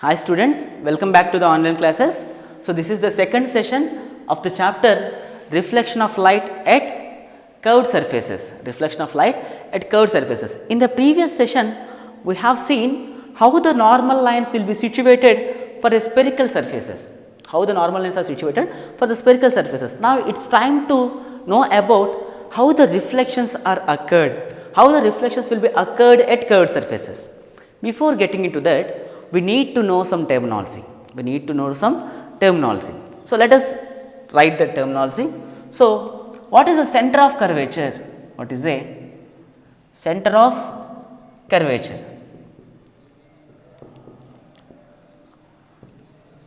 Hi students, welcome back to the online classes. So this is the second session of the chapter reflection of light at curved surfaces. Reflection of light at curved surfaces. In the previous session, we have seen how the normal lines will be situated for the spherical surfaces. How the normal lines are situated for the spherical surfaces. Now it's time to know about how the reflections are occurred. How the reflections will be occurred at curved surfaces. Before getting into that, we need to know some terminology. So let us write the terminology. So what is the center of curvature? What is a center of curvature?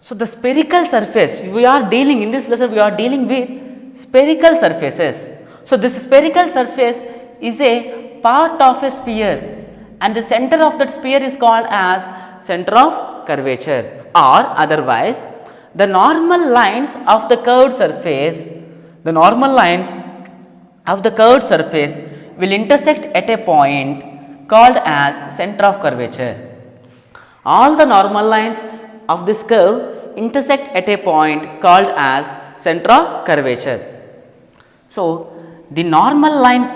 So the spherical surface, we are dealing in this lesson, we are dealing with spherical surfaces. So this spherical surface is a part of a sphere and the center of that sphere is called as center of curvature, or otherwise the normal lines of the curved surface, will intersect at a point called as center of curvature. All the normal lines of this curve intersect at a point called as center of curvature. So the normal lines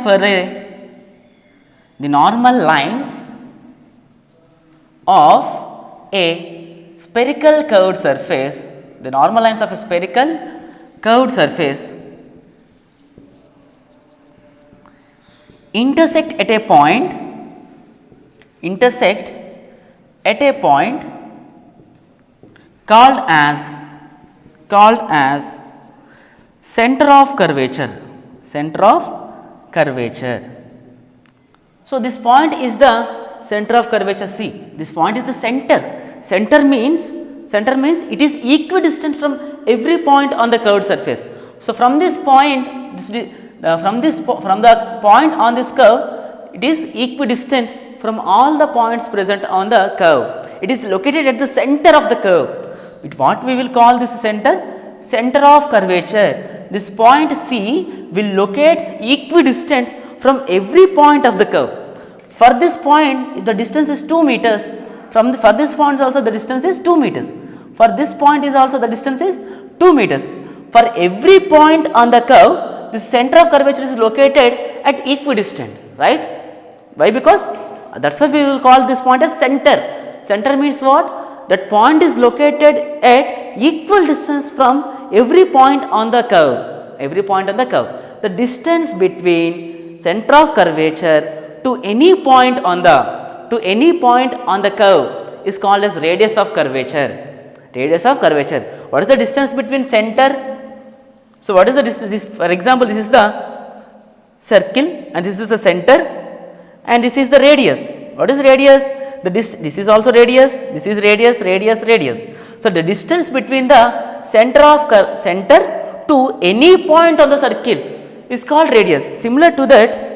of a spherical curved surface, the normal lines of a spherical curved surface intersect at a point called as center of curvature. So this point is the center of curvature. See, this point is the center. Center means it is equidistant from every point on the curved surface. So from this point, from the point on this curve, it is equidistant from all the points present on the curve. It is located at the center of the curve. What we will call this center? Center of curvature. This point C will locate equidistant from every point of the curve. For this point, if the distance is 2 meters, for this point also the distance is 2 meters. For this point is also the distance is 2 meters. For every point on the curve, the center of curvature is located at equidistant, right? Why? Because that's why we will call this point as center. Center means what? That point is located at equal distance from every point on the curve. The distance between center of curvature to any point on the curve is called as radius of curvature. What is the distance between center? So what is the distance? For example, this is the circle and this is the center and this is the radius. What is radius? This is also radius. This is radius. So the distance between the center to any point on the circle is called radius. Similar to that,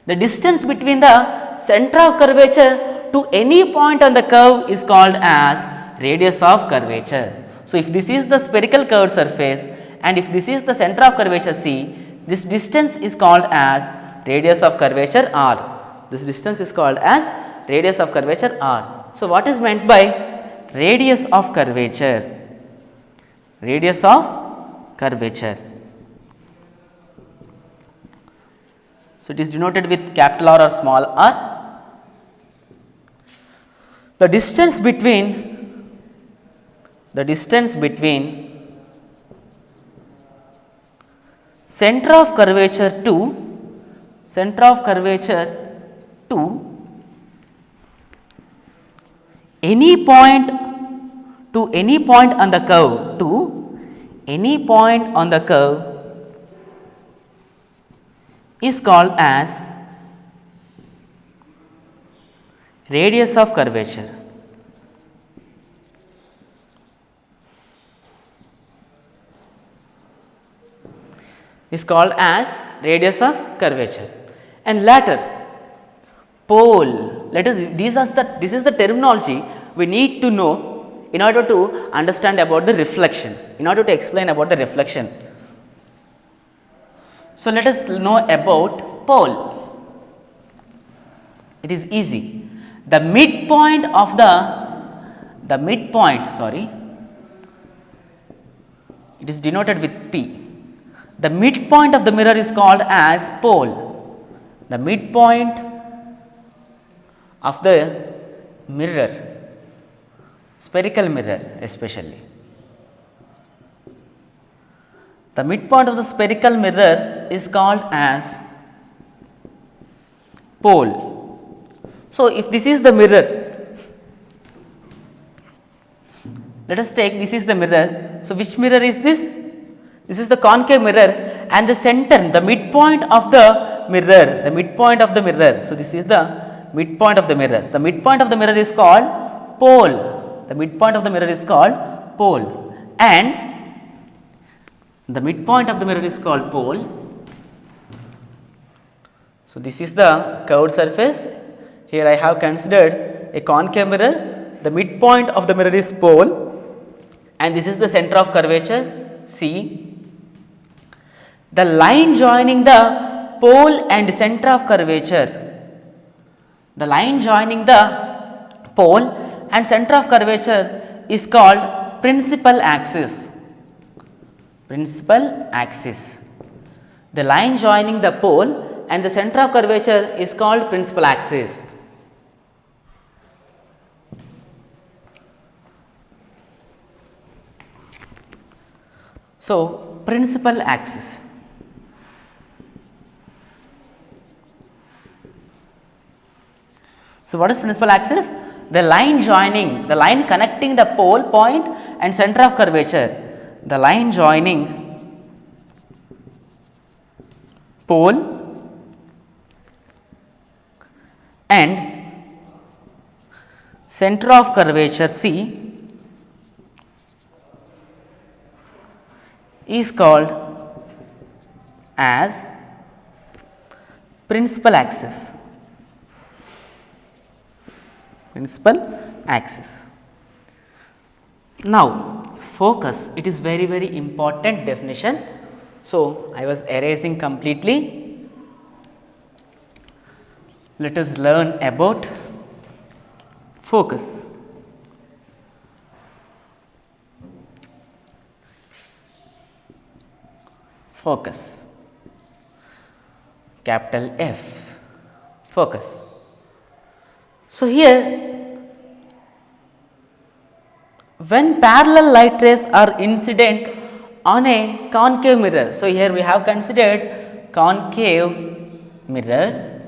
the distance between the center of curvature to any point on the curve is called as radius of curvature. So if this is the spherical curved surface and if this is the center of curvature C, this distance is called as radius of curvature R. So what is meant by radius of curvature? So it is denoted with capital R or small r. The distance between center of curvature to any point on the curve is called as radius of curvature. And latter, pole. This is the terminology we need to know in order to understand about the reflection, in order to explain about the reflection. So let us know about pole. It is easy. The midpoint of the midpoint, sorry, it is denoted with P. The midpoint of the mirror is called as pole. The midpoint of the mirror, spherical mirror especially. The midpoint of the spherical mirror is called as pole. So, if this is the mirror, let us take this is the mirror. So, which mirror is this? This is the concave mirror, and the center, the midpoint of the mirror, the midpoint of the mirror. So, this is the midpoint of the mirror. The midpoint of the mirror is called pole. The midpoint of the mirror is called pole, and the midpoint of the mirror is called pole. So, this is the curved surface. Here I have considered a concave mirror. The midpoint of the mirror is pole, and this is the center of curvature C. The line joining the pole and center of curvature, the line joining the pole and center of curvature is called principal axis. Principal axis. The line joining the pole and the center of curvature is called principal axis. So, principal axis. So, what is principal axis? The line joining, the line connecting the pole point and center of curvature. The line joining pole and center of curvature C is called as principal axis. Principal axis. Now, focus, it is very important definition. So, I was erasing completely. Let us learn about focus. Focus, capital F, focus. So, here when parallel light rays are incident on a concave mirror. So, here we have considered concave mirror,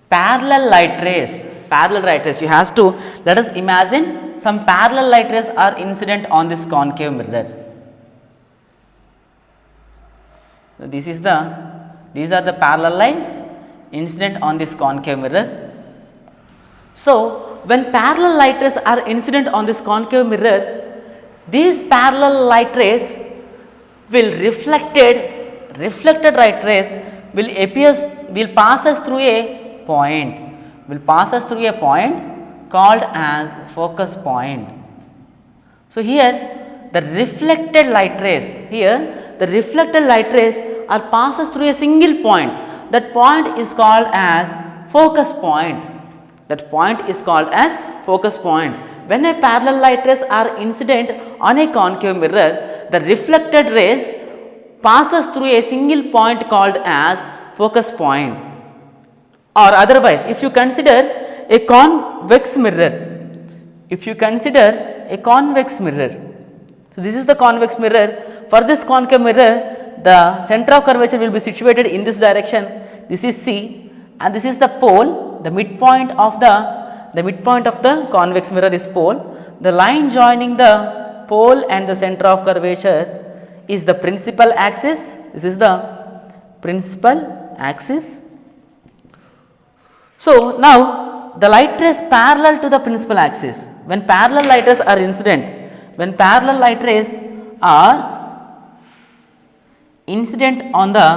parallel light rays, you have to, let us imagine some parallel light rays are incident on this concave mirror. So, these are the parallel lines incident on this concave mirror. So, when parallel light rays are incident on this concave mirror, these parallel light rays will reflected light rays will pass us through a point, called as focus point. So, here the reflected light rays are passes through a single point. That point is called as focus point. When a parallel light rays are incident on a concave mirror, the reflected rays passes through a single point called as focus point. Or otherwise, if you consider a convex mirror, so this is the convex mirror. For this concave mirror, the center of curvature will be situated in this direction. This is C, and this is the pole. The midpoint of the convex mirror is pole. The line joining the pole and the center of curvature is the principal axis. This is the principal axis. So, now the light rays parallel to the principal axis. When parallel light rays are incident on the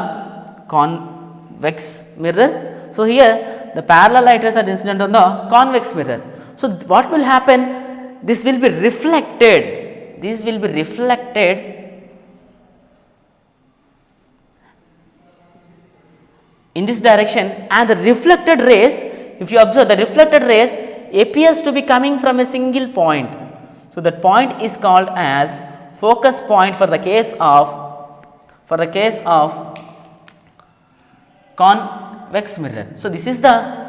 convex mirror. So, here the parallel light rays are incident on the convex mirror. So, what will happen? This will be reflected. In this direction, and the reflected rays, if you observe, the reflected rays appears to be coming from a single point. So, that point is called as focus point for the case of convex mirror. So, this is the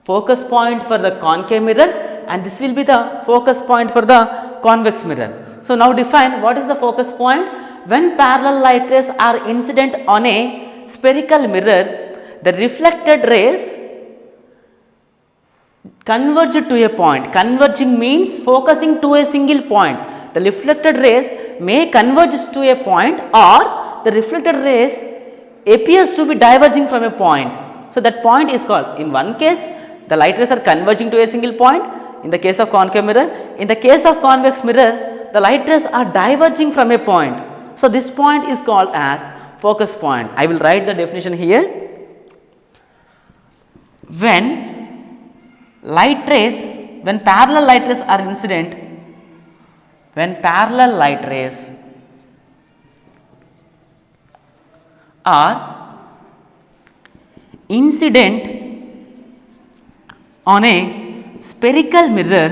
focus point for the concave mirror and this will be the focus point for the convex mirror. So, now define what is the focus point. When parallel light rays are incident on a spherical mirror, the reflected rays converge to a point. Converging means focusing to a single point. The reflected rays may converge to a point or the reflected rays appears to be diverging from a point. So, that point is called, in one case the light rays are converging to a single point in the case of concave mirror. In the case of convex mirror, the light rays are diverging from a point. So, this point is called as focus point. I will write the definition here. When parallel light rays are incident, when parallel light rays are incident on a spherical mirror,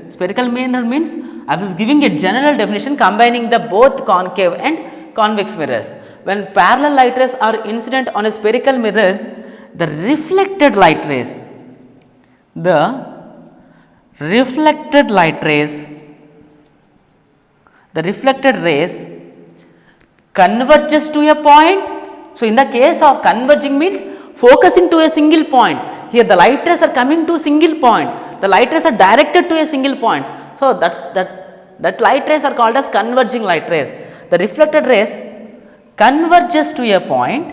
spherical mirror means I was giving a general definition combining the both concave and convex mirrors. When parallel light rays are incident on a spherical mirror, the reflected rays converges to a point. So, in the case of converging means focusing to a single point. Here the light rays are coming to single point. The light rays are directed to a single point. So, that light rays are called as converging light rays. The reflected rays converges to a point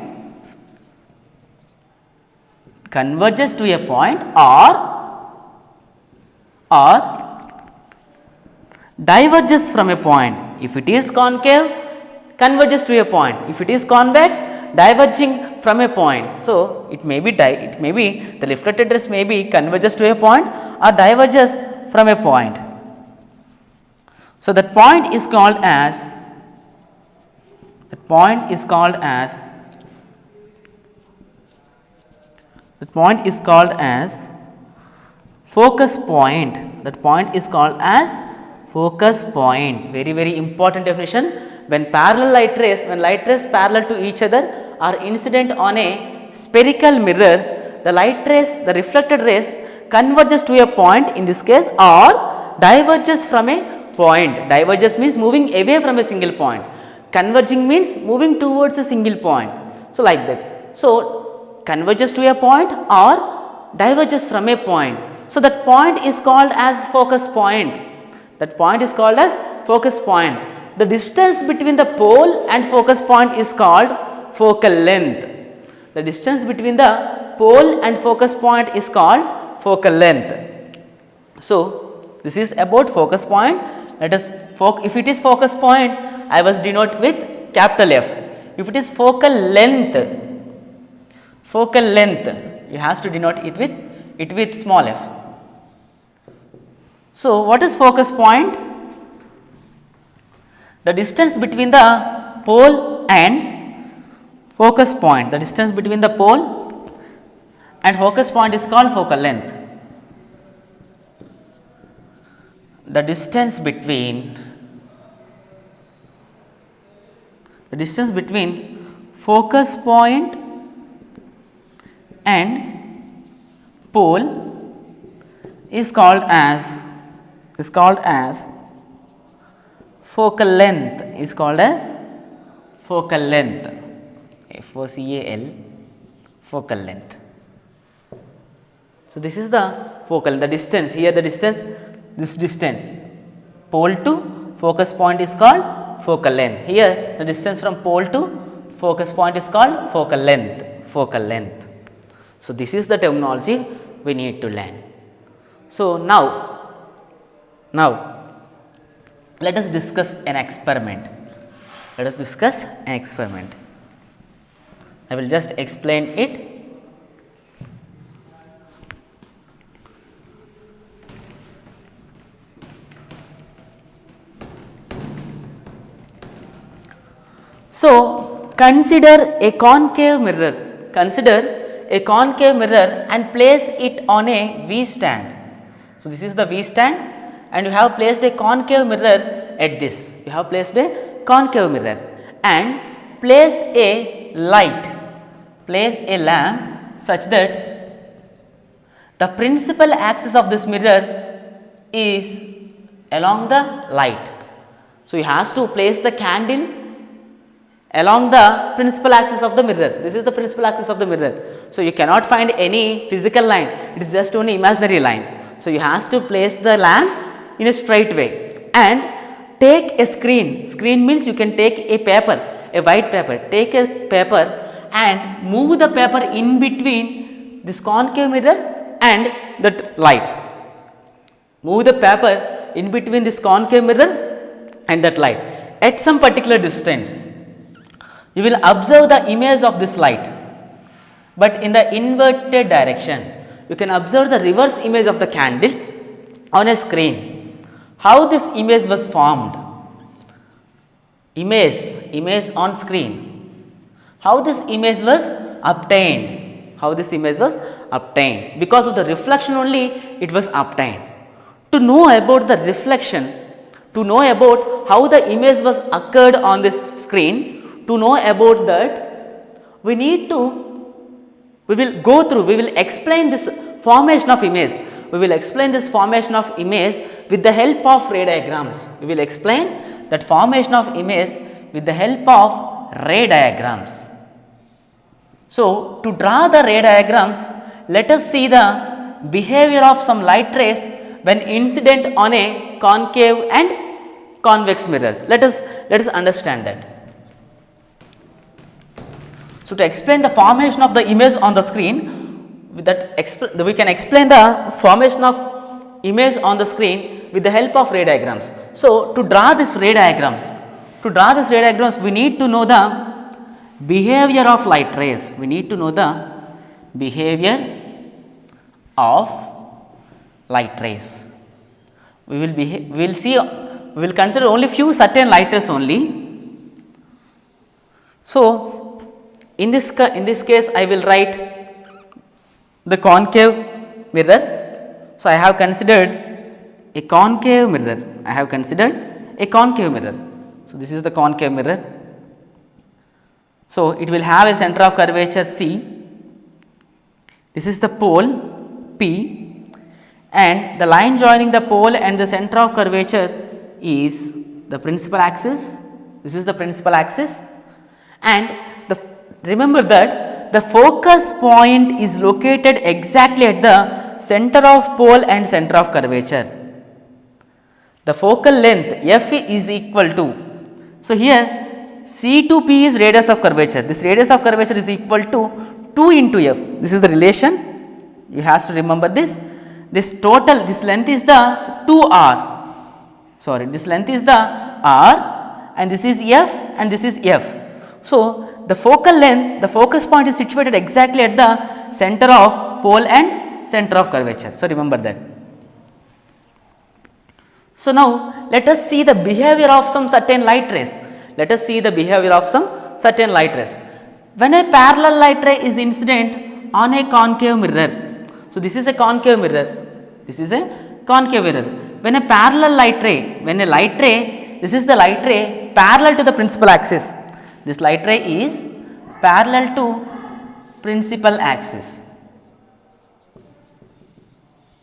or diverges from a point. If it is concave, converges to a point. If it is convex, diverging from a point. So, it may be the reflected rays may be converges to a point or diverges from a point. So, that point is called as focus point. That point is called as focus point. Very, very important definition. When light rays parallel to each other are incident on a spherical mirror, the reflected rays converges to a point in this case or diverges from a point. Diverges means moving away from a single point. Converging means moving towards a single point. So, like that. So, converges to a point or diverges from a point. So, that point is called as focus point. That point is called as focus point. The distance between the pole and focus point is called focal length. The distance between the pole and focus point is called focal length. So, this is about focus point. Let us if it is focus point, I was denote with capital F. If it is focal length, you have to denote it with small f. So, what is focus point? The distance between the pole and focus point. The distance between the pole and focus point is called focal length. The distance between focus point and pole is called as focal length. Focal length. Focal length. So, this is the focal, the distance. Here the distance, this distance pole to focus point is called focal length. Here the distance from pole to focus point is called focal length. So, this is the terminology we need to learn. So, now let us discuss an experiment. I will just explain it. So, consider a concave mirror a concave mirror and place it on a V stand. So, this is the V stand and you have placed a concave mirror at this. You have placed a concave mirror and place a light, place a lamp such that the principal axis of this mirror is along the light. So, you have to place the candle along the principal axis of the mirror. This is the principal axis of the mirror. So, you cannot find any physical line, it is just only imaginary line. So, you have to place the lamp in a straight way and take a screen. Screen means you can take a paper, a white paper, take a paper and move the paper in between this concave mirror and that light. Move the paper in between this concave mirror and that light at some particular distance. You will observe the image of this light, but in the inverted direction. You can observe the reverse image of the candle on a screen. How this image was formed? Image on screen. How this image was obtained? How this image was obtained? Because of the reflection only it was obtained. To know about the reflection, to know about how the image was occurred on this screen, to know about that, we will explain this formation of image. We will explain this formation of image with the help of ray diagrams. We will explain that formation of image with the help of ray diagrams. So, to draw the ray diagrams, let us see the behavior of some light rays when incident on a concave and convex mirrors. Let us understand that. So, to explain the formation of the image on the screen, we can explain the formation of image on the screen with the help of ray diagrams. So, to draw this ray diagrams, we need to know the behavior of light rays. We need to know the behavior of light rays. We will consider only few certain light rays only. So, in this case I will write the concave mirror. So, I have considered a concave mirror. So, this is the concave mirror. So, it will have a center of curvature C. This is the pole P and the line joining the pole and the center of curvature is the principal axis. This is the principal axis and remember that the focus point is located exactly at the center of pole and center of curvature. The focal length f is equal to, so here C to P is radius of curvature. This radius of curvature is equal to 2 into f. This is the relation. You have to remember this. This length is the 2r. Sorry, this length is the r and this is f and this is f. So, the focal length, the focus point is situated exactly at the center of pole and center of curvature. So, remember that. So, now let us see the behavior of some certain light rays. When a parallel light ray is incident on a concave mirror. So, this is a concave mirror. When a parallel light ray, this is the light ray parallel to the principal axis. This light ray is parallel to principal axis.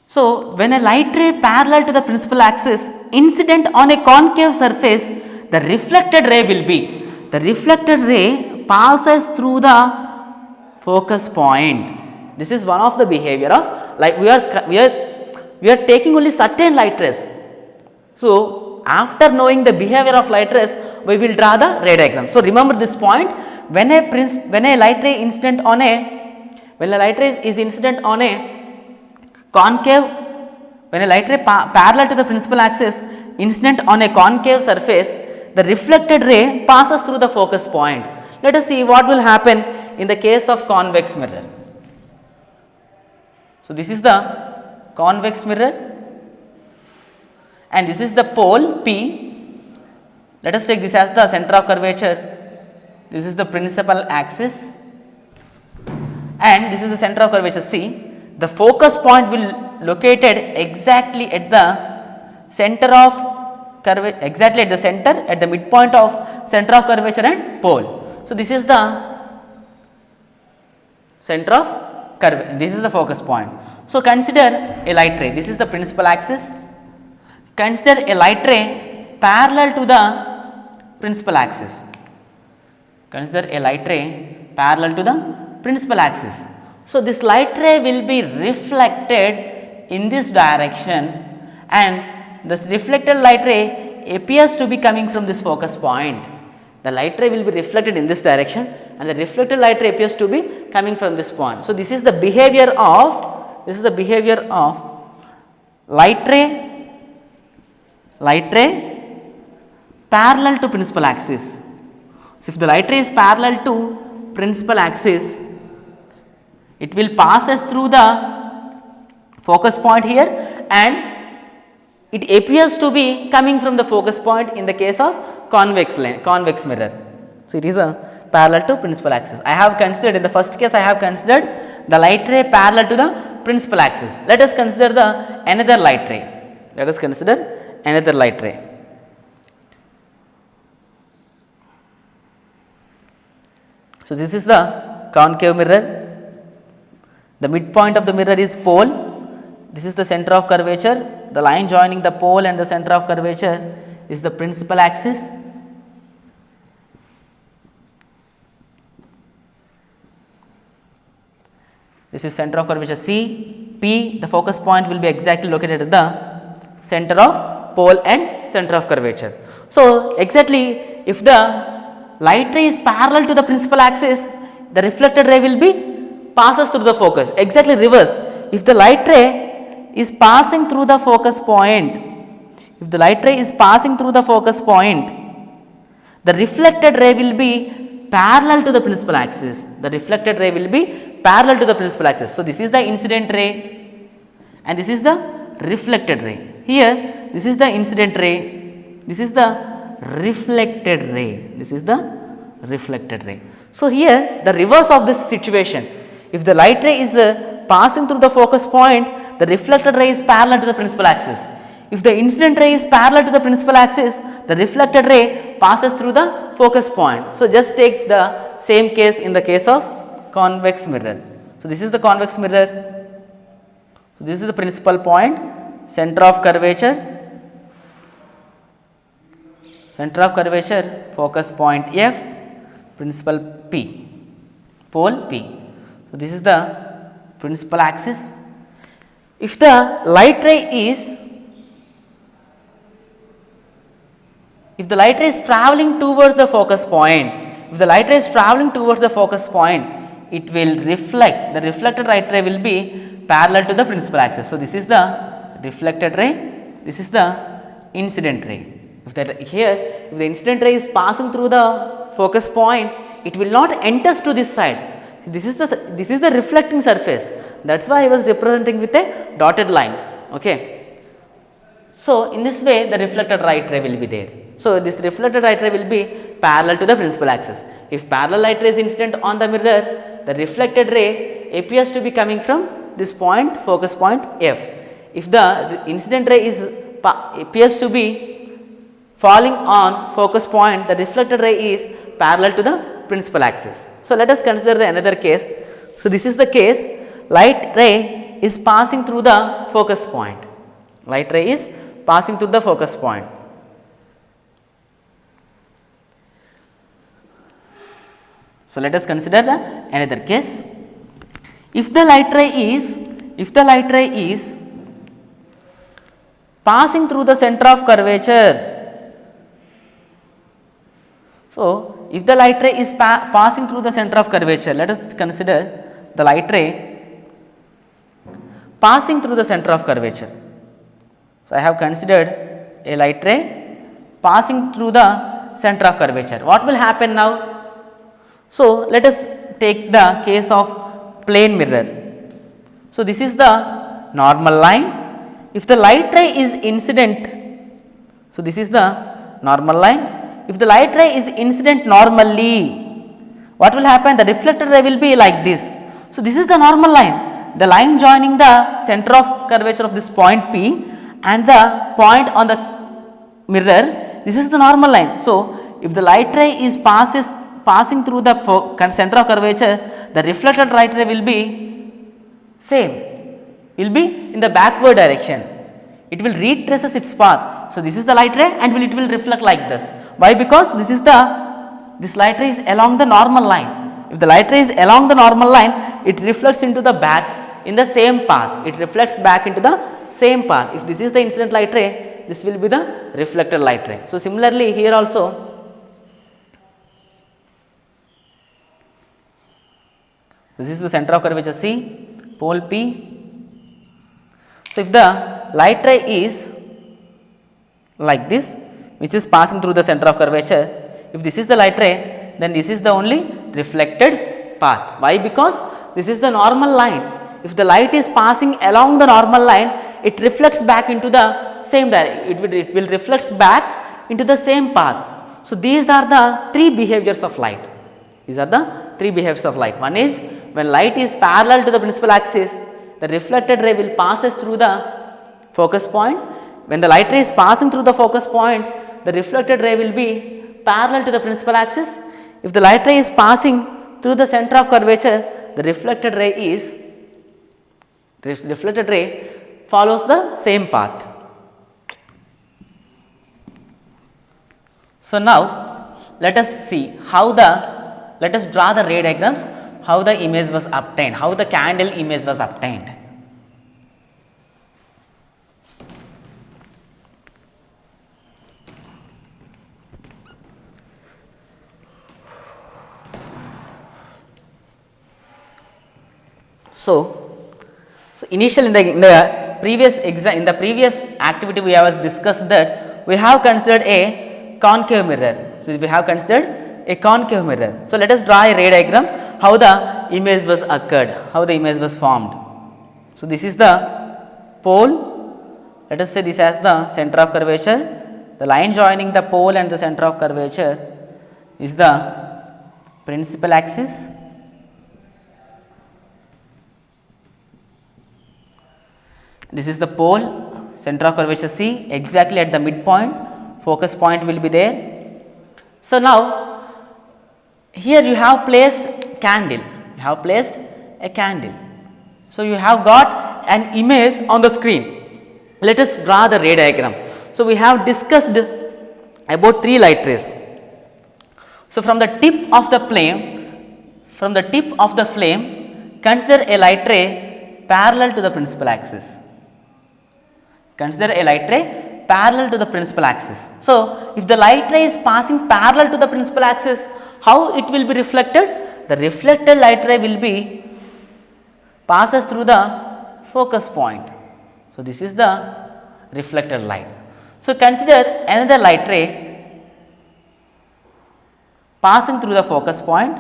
So, when a light ray parallel to the principal axis incident on a concave surface, the reflected ray will be, the reflected ray passes through the focus point. This is one of the behavior of light. We are taking only certain light rays. So, after knowing the behavior of light rays, we will draw the ray diagram. So, remember this point, when a light ray is incident on a concave, when a light ray parallel to the principal axis incident on a concave surface, the reflected ray passes through the focus point. Let us see what will happen in the case of convex mirror. So, this is the convex mirror and this is the pole P. Let us take this as the center of curvature. This is the principal axis and this is the center of curvature C. The focus point will located exactly at the center of curvature, exactly at the center, at the midpoint of center of curvature and pole. So, this is the center of curvature, this is the focus point. So, consider a light ray, this is the principal axis. Consider a light ray parallel to the principal axis. Consider a light ray parallel to the principal axis. So, this light ray will be reflected in this direction, and this reflected light ray appears to be coming from this focus point. The light ray will be reflected in this direction, and the reflected light ray appears to be coming from this point. So, this is the behavior of light ray parallel to principal axis. So, if the light ray is parallel to principal axis, it will pass us through the focus point here, and it appears to be coming from the focus point in the case of convex mirror. So, it is a parallel to principal axis. I have considered, in the first case I have considered the light ray parallel to the principal axis. Let us consider another light ray. Let us consider another light ray. So, this is the concave mirror. The midpoint of the mirror is pole. This is the center of curvature. The line joining the pole and the center of curvature is the principal axis. This is center of curvature C. P, the focus point will be exactly located at the center of pole and center of curvature. So, exactly if the light ray is parallel to the principal axis, the reflected ray will be passes through the focus. Exactly reverse, if the light ray is passing through the focus point, if the light ray is passing through the focus point, the reflected ray will be parallel to the principal axis. The reflected ray will be parallel to the principal axis. So, this is the incident ray and this is the reflected ray. Here, this is the incident ray, this is the reflected ray, this is the reflected ray. So, here the reverse of this situation, if the light ray is passing through the focus point, the reflected ray is parallel to the principal axis. If the incident ray is parallel to the principal axis, the reflected ray passes through the focus point. So, just take the same case in the case of convex mirror. So, this is the convex mirror. So, this is the principal point, center of curvature, focus point F, principal P, pole P. So, this is the principal axis. If the light ray is traveling towards the focus point, it will reflect, the reflected light ray will be parallel to the principal axis. So, this is the reflected ray, this is the incident ray. If the incident ray is passing through the focus point, it will not enter to this side. This is the reflecting surface. That is why I was representing with a dotted lines. Okay. So, in this way the reflected light ray will be there. So, this reflected light ray will be parallel to the principal axis. If parallel light ray is incident on the mirror, the reflected ray appears to be coming from this point, focus point F. If the incident ray appears to be falling on focus point, the reflected ray is parallel to the principal axis. So, let us consider another case. So, this is the case, light ray is passing through the focus point. Light ray is passing through the focus point. So, let us consider another case. If the light ray is passing through the center of curvature, so if the light ray is passing through the center of curvature, let us consider the light ray passing through the center of curvature. So, I have considered a light ray passing through the center of curvature. What will happen now? So, let us take the case of plane mirror. So, this is the normal line. If the light ray is incident, so this is the normal line. If the light ray is incident normally, what will happen? The reflected ray will be like this. So, this is the normal line, the line joining the center of curvature of this point P and the point on the mirror, this is the normal line. So, if the light ray is passing through the center of curvature, the reflected light ray will be same, will be in the backward direction. It will retraces its path. So, this is the light ray and it will reflect like this. Why? Because this light ray is along the normal line. If the light ray is along the normal line, it reflects into the back in the same path. It reflects back into the same path. If this is the incident light ray, this will be the reflected light ray. So, similarly here also, this is the center of curvature C, pole P. So, if the light ray is like this, which is passing through the center of curvature, if this is the light ray, then this is the only reflected path. Why? Because this is the normal line. If the light is passing along the normal line, it reflects back into the same direction, it will reflects back into the same path. So, these are the three behaviors of light. These are the three behaviors of light. One is when light is parallel to the principal axis, the reflected ray will passes through the focus point. When the light ray is passing through the focus point, the reflected ray will be parallel to the principal axis. If the light ray is passing through the center of curvature, the reflected ray follows the same path. So, now let us see let us draw the ray diagrams, how the image was obtained, how the candle image was obtained. So, initially in the previous activity we have discussed that we have considered a concave mirror. So, we have considered a concave mirror. So, let us draw a ray diagram how the image was occurred, how the image was formed. So, this is the pole, let us say this as the center of curvature, the line joining the pole and the center of curvature is the principal axis. This is the pole, center of curvature C, exactly at the midpoint, focus point will be there. So, now here you have placed candle, you have placed a candle. So, you have got an image on the screen. Let us draw the ray diagram. So, we have discussed about three light rays. So, from the tip of the flame, consider a light ray parallel to the principal axis. Consider a light ray parallel to the principal axis. So, if the light ray is passing parallel to the principal axis, how it will be reflected? The reflected light ray will be passes through the focus point. So, this is the reflected light. So, consider another light ray passing through the focus point.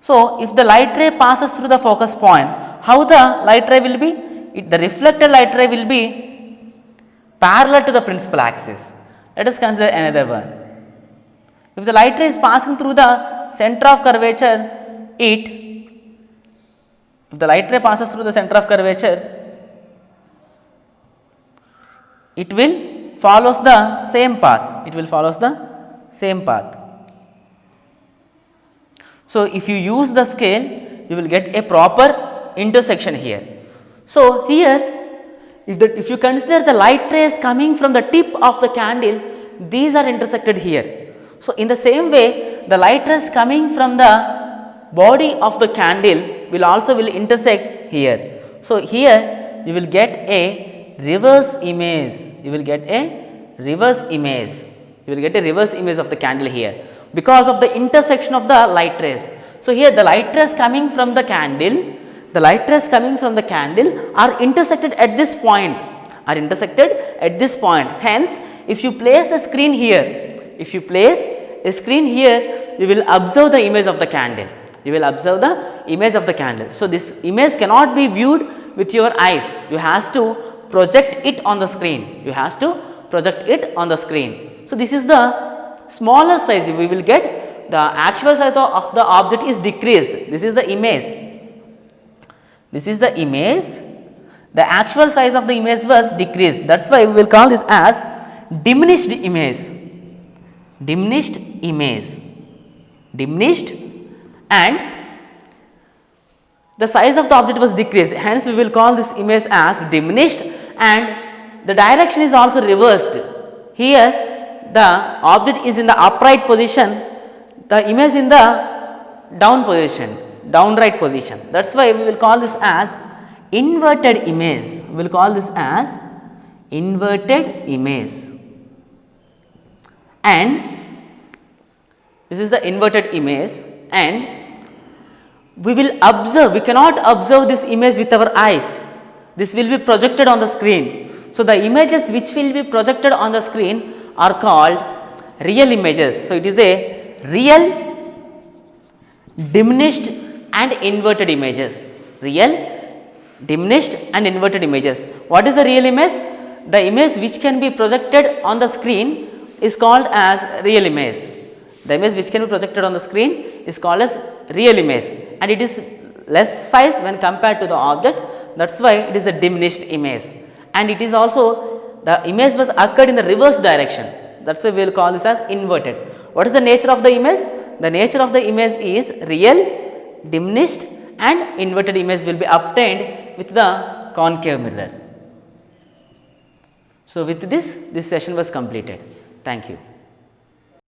So, if the light ray passes through the focus point, how the light ray will be? The reflected light ray will be parallel to the principal axis. Let us consider another one. If the light ray is passing through the center of curvature, if the light ray passes through the center of curvature, it will follows the same path. It will follows the same path. So, if you use the scale, you will get a proper intersection here. So, here if you consider the light rays coming from the tip of the candle, these are intersected here. So, in the same way, the light rays coming from the body of the candle will intersect here. So, here you will get a reverse image, you will get a reverse image of the candle here because of the intersection of the light rays. So, here the light rays coming from the candle, are intersected at this point, hence if you place a screen here, you will observe the image of the candle, So, this image cannot be viewed with your eyes, you have to project it on the screen, So, this is the smaller size, we will get the actual size of the object is decreased, this is the image. This is the image. The actual size of the image was decreased. That is why we will call this as diminished image. Diminished image. Diminished, and the size of the object was decreased. Hence, we will call this image as diminished, and the direction is also reversed. Here, the object is in the upright position, the image in the down position, downright position. That is why we will call this as inverted image. We will call this as inverted image, and this is the inverted image, and we will observe, we cannot observe this image with our eyes. This will be projected on the screen. So, the images which will be projected on the screen are called real images. So, it is a real, diminished and inverted images. Real, diminished and inverted images. What is the real image? The image which can be projected on the screen is called as real image. The image which can be projected on the screen is called as real image, and it is less size when compared to the object. That is why it is a diminished image, and it is also the image was occurred in the reverse direction. That is why we will call this as inverted. What is the nature of the image? The nature of the image is real, diminished and inverted image will be obtained with the concave mirror. So, with this session was completed. Thank you.